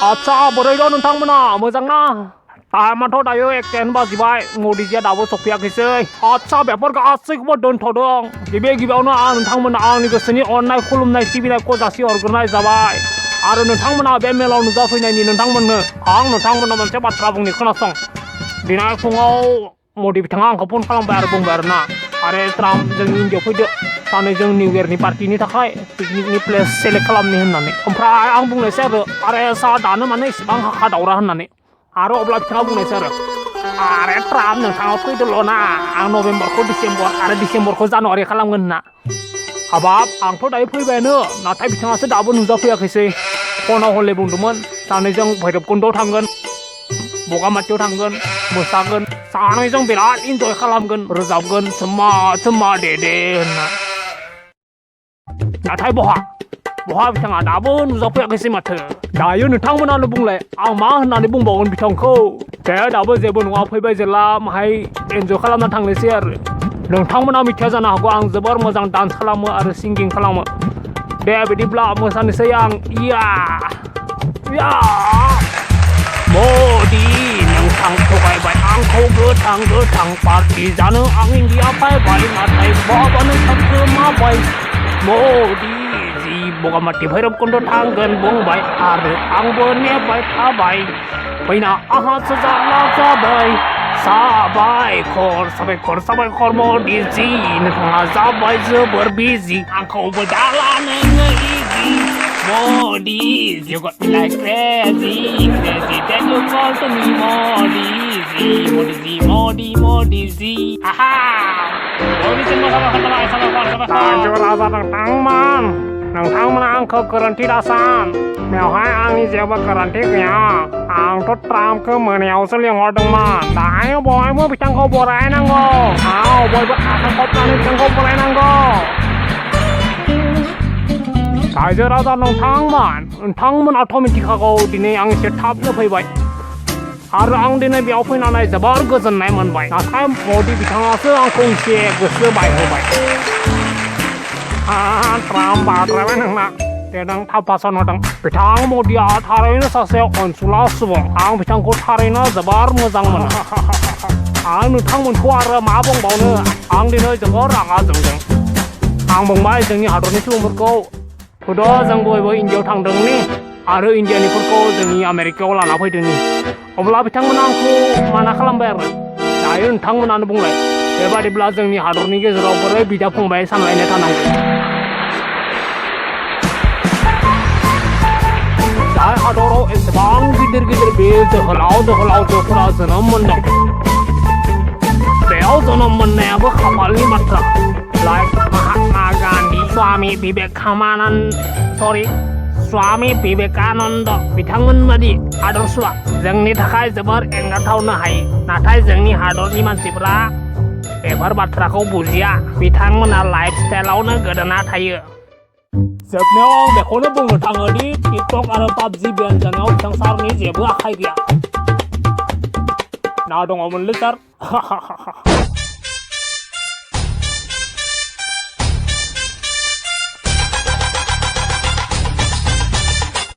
आदसा बोरै दं नोंथांमोना मोजां ना टाइमाथ' दायो 1:10 बाजिबाय मदिजिया दाबो सफैयाखैसै आदसा बेफोर गासैखौबो दोनथ'दों गिबियावनो आं नोंथांमोना आंनि गोसोनि अननाय खुलुमनाय सिबिनायखौ जासिहरग्रोनाय जाबाय आरो नोंथांमोना बे मेलाव नुजाफैनायनि नोंथांमोननो आं नोंथांमोननो मोनसे बाथ्रा बुंनो खोनासं दिनै फुङाव मदि बिथाङा आंखौ फन खालामबाय आरो बुंबाय आरोना आरे ट्राम्प जोंनि इन्डियायाव फैदो सानैजों निउ इयारनि पार्टिनि थाखाय पिकनिकनि प्लेस सेलेक्ट खालामनि होननानै ओमफ्राय आं बुंनायसै आरे सा दानो मानो इसेबां हाखा दावरा होननानै आरो अब्ला बिथाङा बुंनायसै आरे ट्राम्प नोंथाङा फैदोल' ना आं नभेम्बरखौ डिसेम्बर आरो डिसेम्बरखौ जानुवारि खालामगोन होनना हाबाब आंथ' दायो फैबायानो नाथाय बिथाङासो दाबो नुजाफैयाखैसै फनाव हले बुंदोंमोन सानैजों भैरबकुन्दआव थांगोन बगामाथियाव थांगोन मोसागोन सानैजों बिराद इन्जय खालामगोन रोजाबगोन सोम्मा सोम्मा दे होनना नाथाय बहा बिथाङा दाबो नुजाफैयाखैसै माथो दायो नोंथांमोनानो बुंलाय आं मा होननानै बुंबावगोन बिथांखौ दे दाबो जेबो नङा फैबाय जेला माहाय एन्जय खालामना थांनोसै आरो नोंथांमोना मिथिया जानो हागौ आं जोबोर मोजां डान्स खालामो आरो सिंगिं खालामो दे बिदिब्ला मोसानोसै आं मदि नोंथां थगायबाय आंखौ गोथां पार्टि जानो आं इन्डिया फैबाय नाथाय बहाबा नोंथांखौ माबाय मदि जि बगामाथि भैरबकुन्द थांगोन बुंबाय आरो आंबो नेबाय थाबाय फैना आंहासो जाला जाबाय साबायखर मदि जि नोंथाङा जाबाय जोबोर बिजि आंखौबो दाला नोङो इजि मदि you got me like crazy then you call to me Modi Z aha Tajuk rasa नोंथांमोना आंखौ गोरोन्थि दासान बेवहाय आंनि जेबो गोरोन्थि गैया आंथ' ट्राम्पखौ मोनायावसो लिंहरदोंमोन दायो बयबो बिथांखौ बरायनांगौ बयबो आखाइ खबनानै बिथांखौ बरायनांगौ रायजो राजा नोंथांमोनाथ' मिथिखागौ दिनै आं एसे थाबनो फैबाय आरो आं दिनै बेयाव फैनानै जोबोर गोजोननाय मोनबाय नाथाय मदि बिथाङासो आंखौ एसे गोसो बायहोबाय ट्राम्प बाद्रायबाय नोंना देनां थाब भाषण होदों बिथां मदिया थारैनो सासे अनसुला सुबुं आं बिथांखौ थारैनो जोबोर मोजां मोनो आं नोंथांमोनखौ आरो मा बुंबावनो आं दिनै जोबोर रागा जोंदों आं बुंबाय जोंनि हादरनि सुबुंफोरखौ थुद' जों बयबो इन्डियायाव थांदोंनि आरो इन्डियानिफोरखौ जोंनि आमेरिकायाव लाना फैदोंनि अब्ला बिथांमोना आंखौ माना खालामबाय आरो दायो नोंथांमोनानो बुंलाय बेबादिब्ला जोंनि हादरनि गेजेराव बोरै बिदा फंबाय सानलायनाय थानांगौ जाय हादराव एसेबां गिदिर बे जोहोलावजोफोरा जोनोम मोनदों बेयाव जोनोम मोननायाबो खाफालनि बाथ्रा लाइक महात्मा गान्धी स्वामी बिवेकानन्द बिथांमोन बादि आदर्शआ जोंनि थाखाय जोबोर एंगारथावनो हायो नाथाय जोंनि हादरनि मानसिफोरा बेफोर बाथ्राखौ बुजिया बिथांमोना लाइफ स्टाइलावनो गोदोना थायो जोबनायाव आं बेखौनो बुंनो थाङोदि टिकटक आरो पाबजि बेन जानायाव बिथां सारनि जेबो आखाइ गैया ना दङमोनलै सार